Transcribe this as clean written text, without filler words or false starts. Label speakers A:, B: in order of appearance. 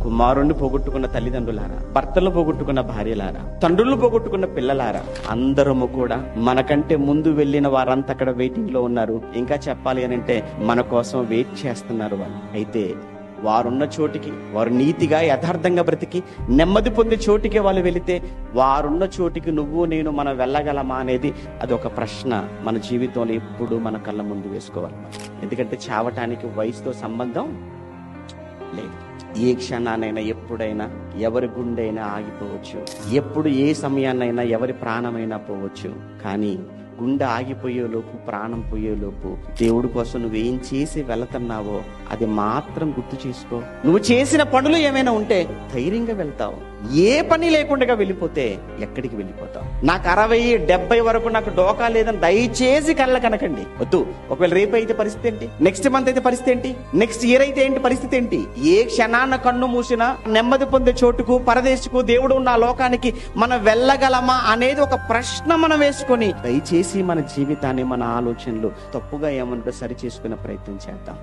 A: కుమారుణ్ణి పోగొట్టుకున్న తల్లిదండ్రులారా, భర్తలు పోగొట్టుకున్న భార్యలారా, తండ్రులు పోగొట్టుకున్న పిల్లలారా, అందరము కూడా మనకంటే ముందు వెళ్ళిన వారంతా అక్కడ వెయిటింగ్ లో ఉన్నారు. ఇంకా చెప్పాలి అని అంటే మన కోసం వెయిట్ చేస్తున్నారు వాళ్ళు. అయితే వారున్న చోటికి, వారు నీతిగా యథార్థంగా బ్రతికి నెమ్మది పొందే చోటికి వాళ్ళు వెళితే, వారున్న చోటికి నువ్వు నేను మనం వెళ్ళగలమా అనేది అది ఒక ప్రశ్న మన జీవితంలో ఎప్పుడు మన కళ్ళ ముందు వేసుకోవాలి. ఎందుకంటే చావటానికి వయసుతో సంబంధం లేదు. ఏ క్షణానైనా ఎప్పుడైనా ఎవరి గుండెైనా ఆగిపోవచ్చు, ఎప్పుడు ఏ సమయాన్నైనా ఎవరి ప్రాణమైనా పోవచ్చు. కానీ గుండె ఆగిపోయేలోపు, ప్రాణం పోయేలోపు దేవుడి కోసం నువ్వేం చేసి వెళుతున్నావో అది మాత్రం గుర్తు చేసుకో. నువ్వు చేసిన పనులు ఏమైనా ఉంటే ధైర్యంగా వెళ్తావు. ఏ పని లేకుండా వెళ్ళిపోతే ఎక్కడికి వెళ్ళిపోతావు? నాకు 60-70 వరకు నాకు డోకా లేదని దయచేసి కళ్ళ కనకండి, వద్దు. ఒకవేళ రేపు అయితే పరిస్థితి ఏంటి? నెక్స్ట్ మంత్ అయితే పరిస్థితి ఏంటి? నెక్స్ట్ ఇయర్ అయితే ఏంటి పరిస్థితి ఏంటి? ఏ క్షణాన్న కన్ను మూసినా నెమ్మది పొందే చోటుకు, పరదేశకు, దేవుడు ఉన్న లోకానికి మనం వెళ్ళగలమా అనేది ఒక ప్రశ్న మనం వేసుకొని దయచేసి మన జీవితాన్ని, మన ఆలోచనలు తప్పుగా ఏమన్నా సరి చేసుకునే ప్రయత్నం చేద్దాం.